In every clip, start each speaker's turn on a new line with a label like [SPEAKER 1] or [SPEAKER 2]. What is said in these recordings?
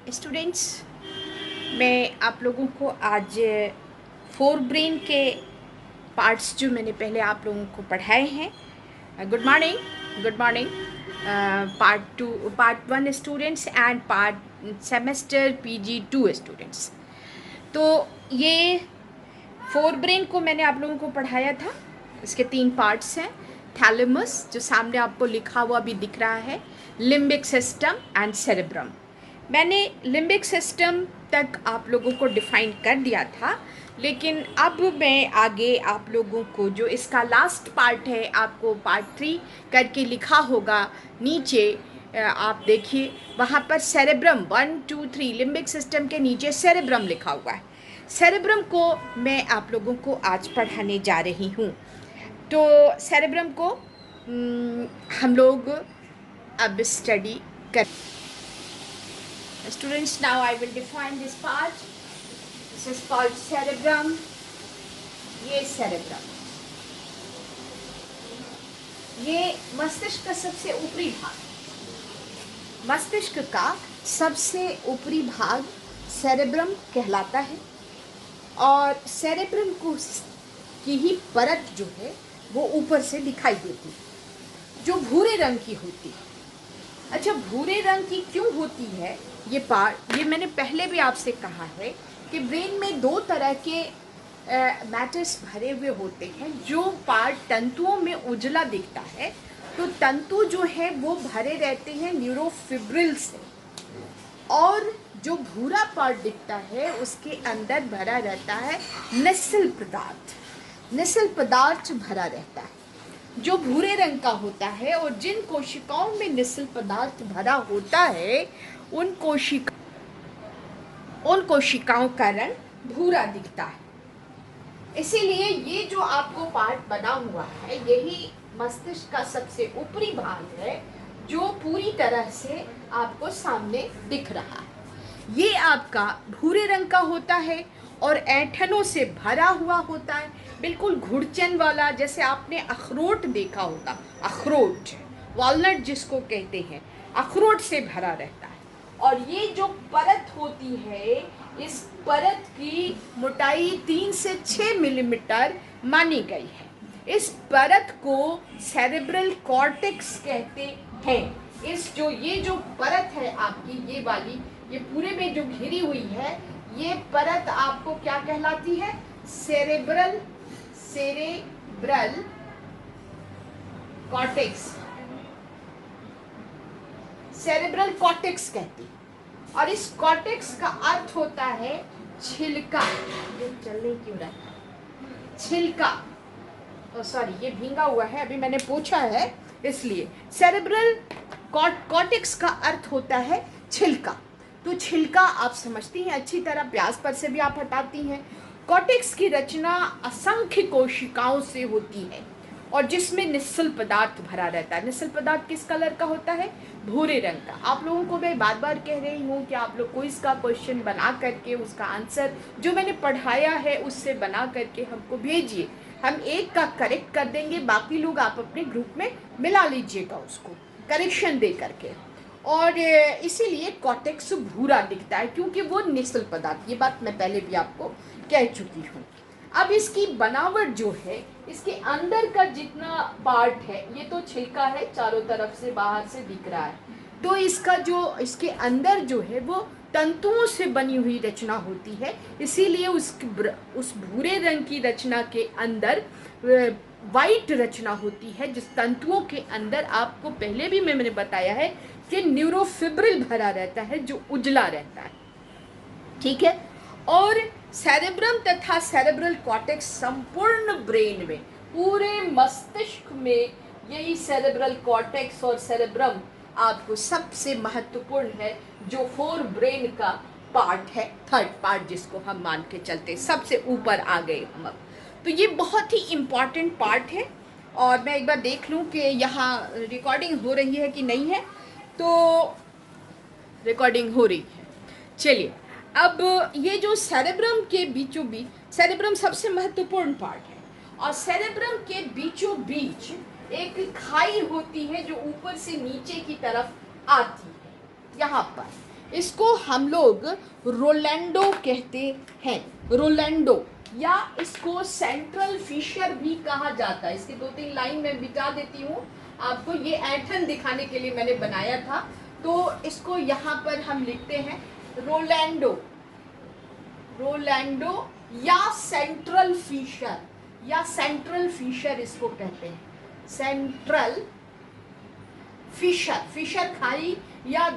[SPEAKER 1] Students, मैं आप लोगों को आज फोर ब्रेन के पार्ट्स जो मैंने पहले आप लोगों को पढ़ाए हैं। Good morning. Part one students and part semester PG2 students. तो ये फोर ब्रेन को मैंने आप लोगों को पढ़ाया था। इसके 3 पार्ट्स हैं। थैलेमस, जो सामने आपको लिखा हुआ भी दिख रहा है, लिम्बिक सिस्टम एंड सेरेब्रम। मैंने लिम्बिक सिस्टम तक आप लोगों को डिफ़ाइन कर दिया था, लेकिन अब मैं आगे आप लोगों को जो इसका लास्ट पार्ट है, आपको पार्ट 3 करके लिखा होगा नीचे, आप देखिए वहाँ पर सेरेब्रम 1 2 3 लिम्बिक सिस्टम के नीचे सेरेब्रम लिखा हुआ है। सेरेब्रम को मैं आप लोगों को आज पढ़ाने जा रही हूँ। तो सेरेब्रम को हम लोग अब स्टडी कर। Students, now I will define this part. This is called cerebrum. ये cerebrum, ये मस्तिष्क का सबसे ऊपरी भाग, मस्तिष्क का सबसे ऊपरी भाग सेरेब्रम कहलाता है। और सेरेब्रम को की ही परत जो है वो ऊपर से दिखाई देती है, जो भूरे रंग की होती है। अच्छा, भूरे रंग की क्यों होती है ये पार्ट? ये मैंने पहले भी आपसे कहा है कि ब्रेन में 2 तरह के मैटर्स भरे हुए होते हैं। जो पार्ट तंतुओं में उजला दिखता है, तो तंतु जो है वो भरे रहते हैं न्यूरोफिब्रिल से, और जो भूरा पार्ट दिखता है उसके अंदर भरा रहता है निस्सल पदार्थ भरा रहता है, जो भूरे रंग का होता है। और जिन कोशिकाओं में निस्सल पदार्थ भरा होता है उन कोशिकाओं का रंग भूरा दिखता है। इसीलिए ये जो आपको पार्ट बना हुआ है, यही मस्तिष्क का सबसे ऊपरी भाग है, जो पूरी तरह से आपको सामने दिख रहा है। ये आपका भूरे रंग का होता है और ऐंठनों से भरा हुआ होता है, बिल्कुल घुड़चन वाला, जैसे आपने अखरोट देखा होगा, अखरोट, वॉलनट जिसको कहते हैं, अखरोट से भरा रहता है। और ये जो परत होती है, इस परत की मोटाई 3 से 6 मिलीमीटर मानी गई है। इस परत को सेरेब्रल कॉर्टेक्स कहते हैं। ये जो परत है आपकी, ये वाली, ये पूरे में जो घिरी हुई है, ये परत आपको क्या कहलाती है? सेरेब्रल कॉर्टेक्स, सेरेब्रल कॉर्टेक्स कहती है। और इस कॉर्टेक्स का अर्थ होता है छिलका। ये चलने क्यों रहा है? छिलका, सॉरी, ये भींगा हुआ है, अभी मैंने पूछा है इसलिए। सेरेब्रल कॉर्टेक्स का अर्थ होता है छिलका। तो छिलका आप समझती हैं अच्छी तरह, प्याज पर से भी आप हटाती हैं। कॉर्टेक्स की रचना असंख्य कोशिकाओं से होती है, और जिसमें निस्सल पदार्थ भरा रहता है। निस्सल पदार्थ किस कलर का होता है? भूरे रंग का। आप लोगों को मैं बार बार कह रही हूँ कि आप लोग क्विज का क्वेश्चन बना करके उसका आंसर जो मैंने पढ़ाया है उससे बना करके हमको भेजिए। हम एक का करेक्ट कर देंगे, बाकी लोग आप अपने ग्रुप में मिला लीजिएगा उसको करेक्शन दे करके। और इसीलिए कॉर्टेक्स भूरा दिखता है, क्योंकि वो निस्सल पदार्थ, ये बात मैं पहले भी आपको कह चुकी हूँ। अब इसकी बनावट जो है, इसके अंदर का जितना पार्ट है, ये तो छिलका है, चारों तरफ से बाहर से दिख रहा है। तो इसका जो इसके अंदर जो है वो तंतुओं से बनी हुई रचना होती है। इसीलिए उस भूरे रंग की रचना के अंदर वाइट रचना होती है, जिस तंतुओं के अंदर आपको पहले भी मैंने बताया है कि न्यूरोफिब्रिल भरा रहता है, जो उजला रहता है। ठीक है। और सेरेब्रम तथा सेरेब्रल कॉर्टेक्स संपूर्ण ब्रेन में, पूरे मस्तिष्क में, यही सेरेब्रल कॉर्टेक्स और सेरेब्रम आपको सबसे महत्वपूर्ण है, जो फोर ब्रेन का पार्ट है, थर्ड पार्ट जिसको हम मान के चलते, सबसे ऊपर आ गए हम अब। तो ये बहुत ही इम्पॉर्टेंट पार्ट है। और मैं एक बार देख लूँ कि यहाँ रिकॉर्डिंग हो रही है कि नहीं है। तो रिकॉर्डिंग हो रही है। चलिए, अब ये जो सेरेब्रम के बीचों बीच, सेरेब्रम सबसे महत्वपूर्ण पार्ट है, और सेरेब्रम के बीचों बीच एक खाई होती है जो ऊपर से नीचे की तरफ आती है यहाँ पर। इसको हम लोग रोलैंडो कहते हैं, रोलैंडो, या इसको सेंट्रल फिशर भी कहा जाता है। इसके 2-3 लाइन में बिता देती हूँ आपको, ये ऐठन दिखाने के लिए मैंने बनाया था। तो इसको यहाँ पर हम लिखते हैं रोलैंडो, रोलैंडो या सेंट्रल फिशर, या सेंट्रल फिशर इसको कहते हैं, सेंट्रल फिशर, फिशर खाई या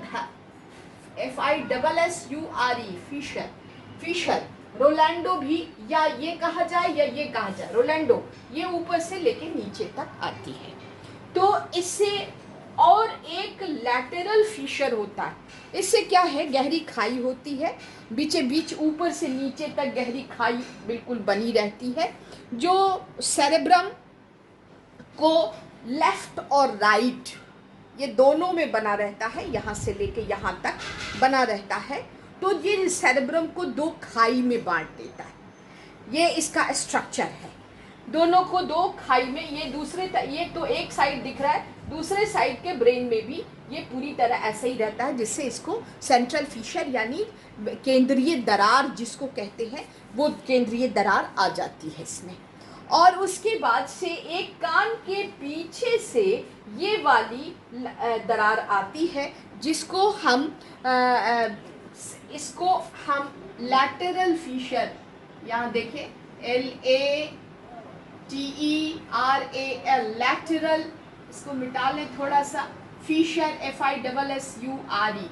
[SPEAKER 1] FISSURE फिशर, फिशर। रोलैंडो भी या ये कहा जाए या ये कहा जाए, रोलैंडो ये ऊपर से लेके नीचे तक आती है। तो इससे और एक लैटरल फिशर होता है, इससे क्या है, गहरी खाई होती है, बीचे बीच ऊपर से नीचे तक गहरी खाई बिल्कुल बनी रहती है, जो सेरेब्रम को लेफ्ट और राइट ये दोनों में बना रहता है, यहाँ से लेके यहाँ तक बना रहता है। तो ये सेरेब्रम को 2 खाई में बांट देता है, ये इसका स्ट्रक्चर है। दोनों को 2 खाई में, ये दूसरे ये तो एक साइड दिख रहा है, दूसरे साइड के ब्रेन में भी ये पूरी तरह ऐसे ही रहता है, जिससे इसको सेंट्रल फिशर यानी केंद्रीय दरार जिसको कहते हैं, वो केंद्रीय दरार आ जाती है इसमें। और उसके बाद से एक कान के पीछे से ये वाली दरार आती है, जिसको हम इसको हम लैटरल फिशर, यहाँ देखें LATERAL, लैटरल, इसको मिटा लें थोड़ा सा, फिशर FISSURE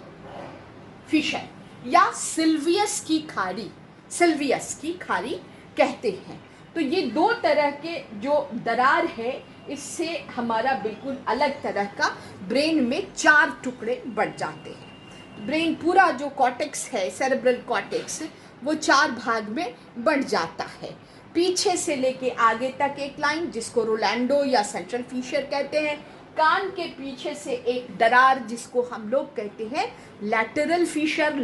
[SPEAKER 1] फिशर, या सिल्वियस की खाड़ी, सिल्वियस की खाड़ी कहते हैं। तो ये 2 तरह के जो दरार है, इससे हमारा बिल्कुल अलग तरह का ब्रेन में 4 टुकड़े बढ़ जाते हैं। ब्रेन पूरा जो कॉर्टेक्स है, सेरेब्रल कॉर्टेक्स, वो 4 भाग में बढ़ जाता है। पीछे से लेके आगे तक एक लाइन जिसको रोलैंडो या सेंट्रल फिशर कहते हैं, कान के पीछे से एक दरार जिसको हम लोग कहते हैं लैटरल फिशर,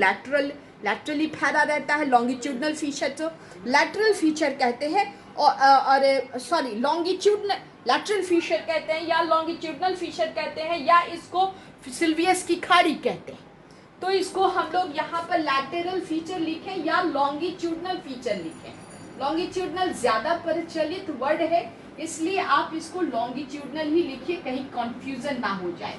[SPEAKER 1] लैटरली फैला रहता है, लॉन्गिट्यूडनल फिशर तो लैटरल फिशर कहते हैं, और सॉरी लॉन्गिट्यूडनल, लैटरल फिशर कहते हैं या लॉन्गिट्यूडनल फिशर कहते हैं, या इसको सिल्वियस की खाड़ी कहते हैं। तो इसको हम लोग यहाँ पर लैटरल फीचर लिखें या लॉन्गिट्यूडनल फीचर लिखें। लॉन्गिट्यूडनल ज़्यादा प्रचलित वर्ड है, इसलिए आप इसको लॉन्गिट्यूडनल ही लिखिए, कहीं कंफ्यूजन ना हो जाए।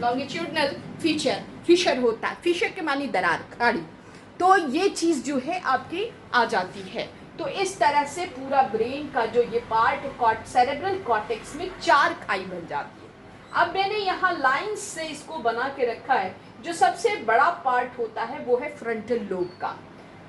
[SPEAKER 1] लॉन्गिट्यूडनल फीचर, फिशर होता है, फिशर के मानी दरार, खाड़ी। तो ये चीज़ जो है आपकी आ जाती है। तो इस तरह से पूरा ब्रेन का जो ये पार्ट सेरेब्रल कॉर्टेक्स में 4 खाई बन जाती है। अब मैंने यहाँ लाइंस से इसको बना के रखा है। जो सबसे बड़ा पार्ट होता है वो है फ्रंटल लोब का।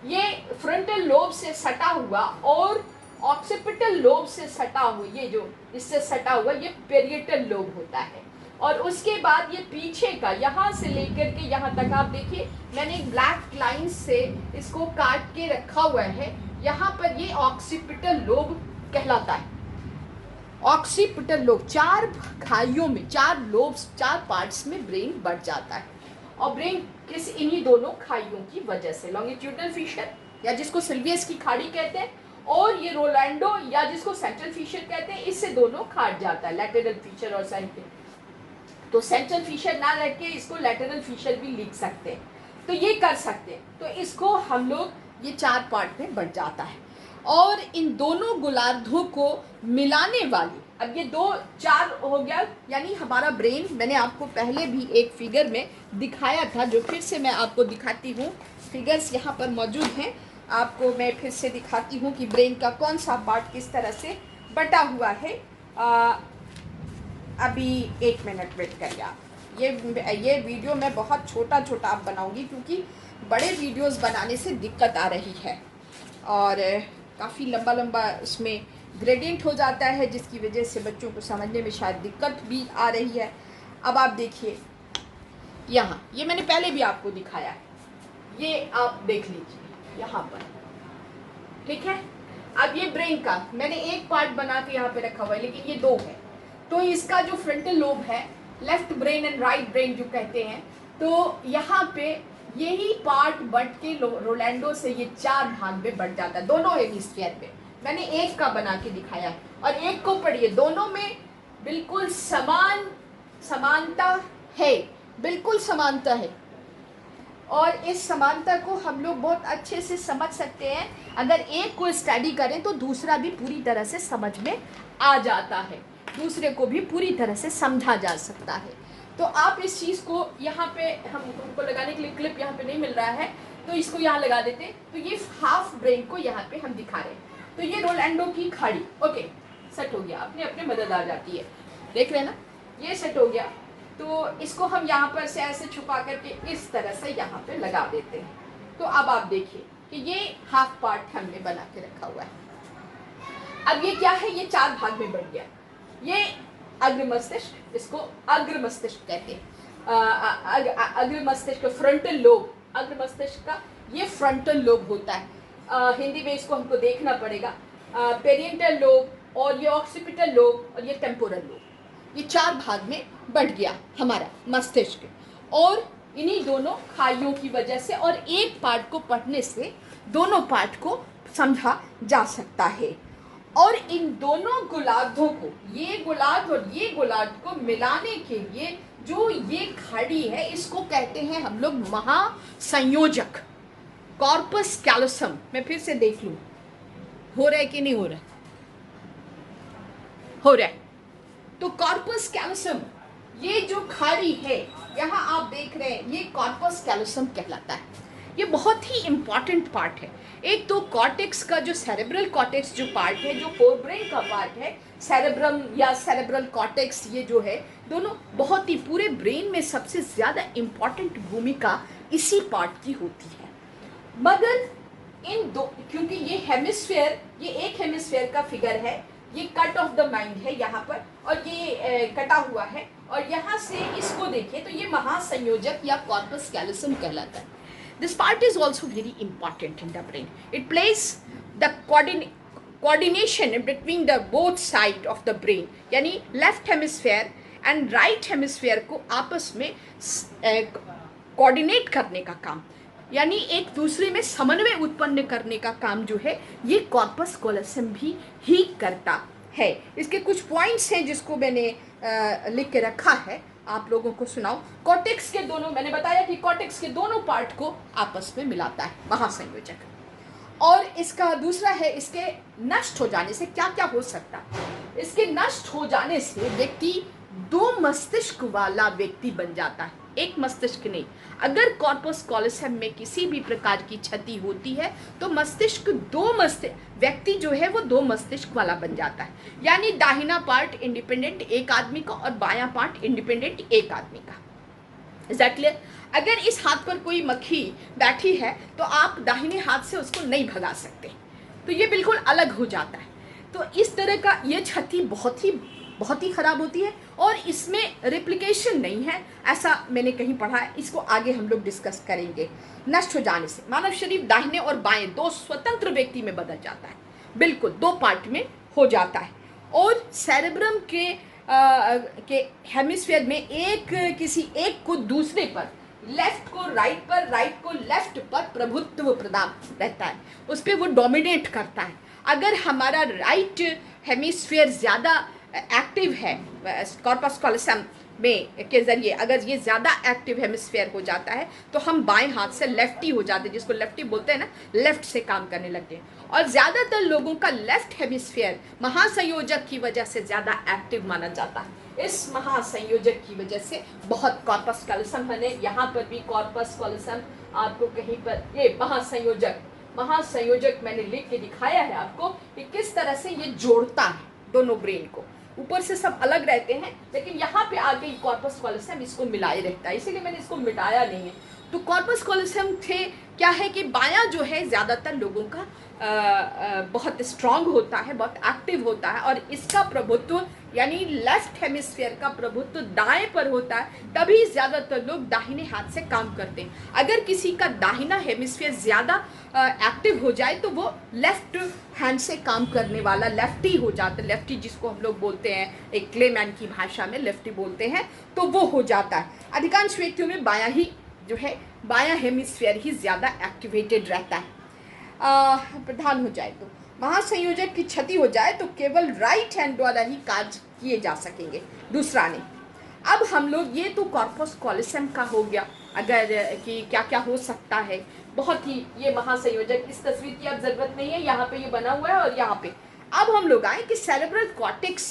[SPEAKER 1] ये फ्रंटल लोब से सटा हुआ और ऑक्सीपिटल लोब से सटा हुआ, ये जो इससे सटा हुआ ये पेरिएटल लोब होता है। और उसके बाद ये पीछे का यहाँ से लेकर के यहाँ तक आप देखिए, मैंने ब्लैक लाइन से इसको काट के रखा हुआ है। यहाँ पर ये ऑक्सीपिटल लोब कहलाता है। ऑक्सीपिटल लोब 4 खाइयों में, 4 लोब्स, 4 पार्ट्स में ब्रेन बढ़ जाता है। और ब्रेन किस इन्हीं दोनों खाइयों की वजह से, लॉन्गिट्यूडनल फिशर या जिसको सिल्वियस की खाड़ी कहते हैं, और ये रोलैंडो या जिसको सेंट्रल फिशर कहते हैं, इससे दोनों खाट जाता है, लैटरल फिशर और सेंट्रल। तो सेंट्रल फिशर ना रख के इसको लैटरल फिशर भी लिख सकते हैं, तो ये कर सकते हैं। तो इसको हम लोग ये 4 पार्ट में बढ़ जाता है। और इन दोनों गोलार्धों को मिलाने वाली, अब ये 2-4 हो गया, यानी हमारा ब्रेन, मैंने आपको पहले भी एक फिगर में दिखाया था, जो फिर से मैं आपको दिखाती हूँ। फिगर्स यहाँ पर मौजूद हैं, आपको मैं फिर से दिखाती हूँ कि ब्रेन का कौन सा पार्ट किस तरह से बटा हुआ है। अभी 1 मिनट वेट करिए आप। ये वीडियो मैं बहुत छोटा आप बनाऊंगी, क्योंकि बड़े वीडियोस बनाने से दिक्कत आ रही है और काफ़ी लंबा इसमें ग्रेडियंट हो जाता है, जिसकी वजह से बच्चों को समझने में शायद दिक्कत भी आ रही है। अब आप देखिए यहाँ, ये मैंने पहले भी आपको दिखाया है, ये आप देख लीजिए यहाँ पर, ठीक है। अब ये ब्रेन का मैंने एक पार्ट बना के यहाँ पे रखा हुआ है, लेकिन ये 2 है। तो इसका जो फ्रंटल लोब है, left brain and right brain जो कहते हैं, तो यहाँ पे यही पार्ट बढ़ के रोलैंडो से ये 4 भाग में बढ़ जाता है, दोनों हेमिस्फीयर में। मैंने एक का बना के दिखाया है, और एक को पढ़िए, दोनों में बिल्कुल समानता है, बिल्कुल समानता है। और इस समानता को हम लोग बहुत अच्छे से समझ सकते हैं, अगर एक को स्टडी करें तो दूसरा भी पूरी तरह से समझ में आ जाता है, दूसरे को भी पूरी तरह से समझा जा सकता है। तो आप इस चीज़ को यहाँ पे हमको लगाने के लिए क्लिप यहाँ पे नहीं मिल रहा है, तो इसको यहाँ लगा देते हैं। तो ये हाफ ब्रेन को यहाँ पे हम दिखा रहे हैं। तो ये रोलैंडो की खाड़ी, ओके सेट हो गया, अपने अपने मदद आ जाती है, देख रहे हैं ना, ये सेट हो गया। तो इसको हम यहाँ पर से ऐसे छुपा करके इस तरह से यहाँ पे लगा देते हैं। तो अब आप देखिए कि ये हाफ पार्ट हमने बना के रखा हुआ है। अब ये क्या है, ये 4 भाग में बढ़ गया। ये अग्र मस्तिष्क, इसको अग्र मस्तिष्क कहते हैं। अग्र मस्तिष्क, फ्रंटल लोब, अग्र मस्तिष्क का ये फ्रंटल लोब होता है। हिंदी में इसको हमको देखना पड़ेगा, पेरिएंटल लोब, और ये ऑक्सीपिटल लोब, और ये टेम्पोरल लोब। ये 4 भाग में बढ़ गया हमारा मस्तिष्क, और इन्हीं दोनों खाइयों की वजह से और एक पार्ट को पढ़ने से दोनों पार्ट को समझा जा सकता है। और इन दोनों गोलार्धों को, ये गोलार्ध और ये गोलार्ध को मिलाने के लिए जो ये खाड़ी है, इसको कहते हैं हम लोग महासंयोजक, कॉर्पस कैलोसम। मैं फिर से देख लूं, हो रहा है कि नहीं हो रहा है? हो रहा है। तो कॉर्पस कैलोसम, ये जो खाड़ी है यहाँ आप देख रहे हैं, ये कॉर्पस कैलोसम कहलाता है। ये बहुत ही इंपॉर्टेंट पार्ट है। एक तो कॉर्टेक्स का जो सेरेब्रल कॉर्टेक्स जो पार्ट है, जो फोरब्रेन का पार्ट है, सेरेब्रम या सेरेब्रल कॉर्टेक्स, ये जो है दोनों बहुत ही पूरे ब्रेन में सबसे ज़्यादा इंपॉर्टेंट भूमिका इसी पार्ट की होती है। मगर इन दो, क्योंकि ये हेमिस्फेयर, ये एक हेमिस्फेयर का फिगर है, ये कट ऑफ द माइंड है यहाँ पर, और ये कटा हुआ है, और यहाँ से इसको देखिए तो ये महासंयोजक या कॉर्पस कैलोसम कहलाता है। This part is also very important in the brain. It plays the coordination between the both side of the brain, यानी left hemisphere and right hemisphere को आपस में कोऑर्डिनेट करने का काम, यानी एक दूसरे में समन्वय उत्पन्न करने का काम जो है, ये कॉर्पस कैलोसम भी ही करता है। इसके कुछ पॉइंट्स हैं जिसको मैंने लिख के रखा है, आप लोगों को सुनाओ। कॉर्टेक्स के दोनों, मैंने बताया कि कॉर्टेक्स के दोनों पार्ट को आपस में मिलाता है महासंयोजक। और इसका दूसरा है, इसके नष्ट हो जाने से क्या क्या हो सकता है। इसके नष्ट हो जाने से व्यक्ति 2 मस्तिष्क वाला व्यक्ति बन जाता है, एक मस्तिष्क नहीं। अगर कॉर्पस कैलोसम में किसी भी प्रकार की क्षति होती है तो मस्तिष्क व्यक्ति जो है वो 2 मस्तिष्क वाला बन जाता है, यानी दाहिना पार्ट इंडिपेंडेंट एक आदमी का और बायां पार्ट इंडिपेंडेंट एक आदमी का। एग्जैक्टली, अगर इस हाथ पर कोई मक्खी बैठी है तो आप दाहिने हाथ से उसको नहीं भगा सकते, तो ये बिल्कुल अलग हो जाता है। तो इस तरह का ये क्षति बहुत ही खराब होती है, और इसमें रेप्लिकेशन नहीं है, ऐसा मैंने कहीं पढ़ा है। इसको आगे हम लोग डिस्कस करेंगे। नष्ट हो जाने से मानव शरीर दाहिने और बाएं 2 स्वतंत्र व्यक्ति में बदल जाता है, बिल्कुल 2 पार्ट में हो जाता है। और सेरेब्रम के हेमिस्फीयर में किसी एक को दूसरे पर, लेफ्ट को राइट पर, राइट को लेफ्ट पर प्रभुत्व प्रदान रहता है, उस पर वो डोमिनेट करता है। अगर हमारा राइट हेमिस्फीयर ज़्यादा एक्टिव है कॉर्पस कैलोसम में के ज़रिए, अगर ये ज़्यादा एक्टिव हेमिस्फीयर हो जाता है तो हम बाएं हाथ से लेफ्टी हो जाते हैं, जिसको लेफ्टी बोलते हैं ना, लेफ्ट से काम करने लगते हैं। और ज़्यादातर लोगों का लेफ्ट हेमिस्फीयर महासंयोजक की वजह से ज़्यादा एक्टिव माना जाता है। इस महासंयोजक की वजह से बहुत कॉर्पस कैलोसम बने। यहाँ पर भी कॉर्पस कैलोसम आपको कहीं पर, ये महासंयोजक मैंने लिख के दिखाया है आपको कि किस तरह से ये जोड़ता है दोनों ब्रेन को। ऊपर से सब अलग रहते हैं, लेकिन यहाँ पे आगे कॉर्पस कैलोसम इसको मिलाए रहता है, इसीलिए मैंने इसको मिटाया नहीं है। तो कॉर्पस कैलोसम थे क्या है कि बायां जो है ज़्यादातर लोगों का बहुत स्ट्रांग होता है, बहुत एक्टिव होता है, और इसका प्रभुत्व यानी लेफ्ट हेमिस्फीयर का प्रभुत्व दाएं पर होता है, तभी ज़्यादातर लोग दाहिने हाथ से काम करते हैं। अगर किसी का दाहिना हेमिस्फीयर ज़्यादा एक्टिव हो जाए तो वो लेफ्ट हैंड से काम करने वाला लेफ्टी हो जाता है, लेफ्टी जिसको हम लोग बोलते हैं, एक क्लेमैन की भाषा में लेफ्टी बोलते हैं, तो वो हो जाता है। अधिकांश व्यक्तियों में बायां ही जो है बायां हेमिस्फीयर ही ज़्यादा एक्टिवेटेड रहता है। प्रधान हो जाए तो महासंयोजक की क्षति हो जाए तो केवल राइट हैंड द्वारा ही कार्य किए जा सकेंगे, दूसरा नहीं। अब हम लोग, ये तो कॉर्पस कॉलोसम का हो गया, अगर कि क्या क्या हो सकता है, बहुत ही ये महासंयोजक, इस तस्वीर की अब ज़रूरत नहीं है, यहाँ पे ये बना हुआ है और यहाँ पे। अब हम लोग आए कि सेरेब्रल कॉर्टेक्स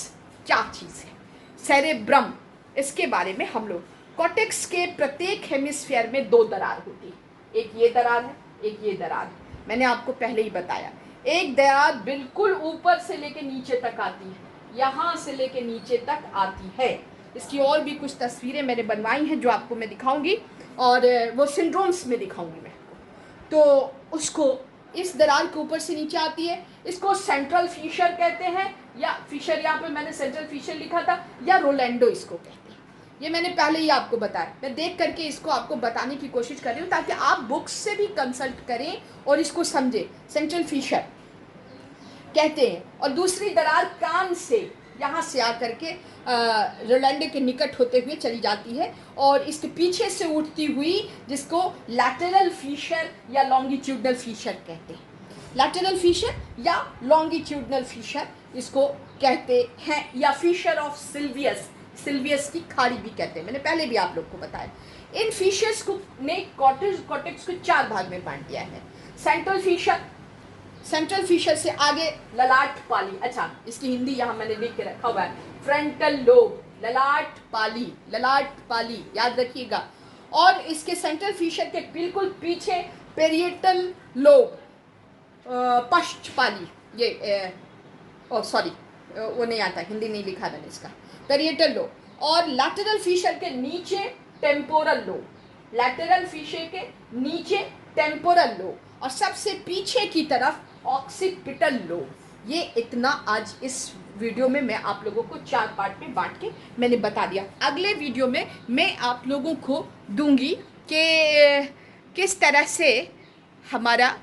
[SPEAKER 1] क्या चीज़ है, सेरेब्रम, इसके बारे में हम लोग। कॉर्टेक्स के प्रत्येक हेमिस्फीयर में 2 दरार होती है, एक ये दरार है, एक ये दरार है। मैंने आपको पहले ही बताया, एक दरार बिल्कुल ऊपर से लेके नीचे तक आती है, यहाँ से लेके नीचे तक आती है। इसकी और भी कुछ तस्वीरें मैंने बनवाई हैं जो आपको मैं दिखाऊंगी, और वो सिंड्रोम्स में दिखाऊंगी मैं। तो उसको, इस दरार के ऊपर से नीचे आती है, इसको सेंट्रल फिशर कहते हैं, या फिशर, यहाँ पे मैंने सेंट्रल फिशर लिखा था, या रोलैंडो इसको कहते हैं। ये मैंने पहले ही आपको बताया, मैं देख करके इसको आपको बताने की कोशिश कर रही हूँ ताकि आप बुक्स से भी कंसल्ट करें और इसको समझें। सेंट्रल फिशर कहते हैं। और दूसरी दरार कान से, यहाँ से आकर के रोलैंडो के निकट होते हुए चली जाती है, और इसके पीछे से उठती हुई, जिसको लैटरल फिशर या लॉन्गिट्यूडनल फिशर कहते हैं। लैटरल फिशर या लॉन्गिट्यूडनल फिशर इसको कहते हैं, या फिशर ऑफ सिल्वियस, सिल्वियस की खाड़ी भी कहते हैं, मैंने पहले भी आप लोग को बताया। इन फिशर्स को ने कॉर्टेक्स को 4 भाग में बांट दिया है। सेंट्रल फिशर, सेंट्रल फिशर से आगे ललाट पाली, अच्छा इसकी हिंदी यहाँ मैंने लिख के रखा हुआ है, फ्रंटल लोब, ललाट पाली, ललाट पाली याद रखिएगा। और इसके सेंट्रल फिशर के बिल्कुल पीछे पेरिएटल लोब, पश्च पाली, ये सॉरी वो नहीं आता, हिंदी नहीं लिखा मैंने इसका, पेरिएटल लोब। और लैटरल फिशर के नीचे टेम्पोरल लोब, लैटरल फिशर के नीचे टेम्पोरल लोब, और सबसे पीछे की तरफ ऑक्सीपिटल लोब। ये इतना आज इस वीडियो में मैं आप लोगों को 4 पार्ट में बांट के मैंने बता दिया। अगले वीडियो में मैं आप लोगों को दूंगी कि किस तरह से हमारा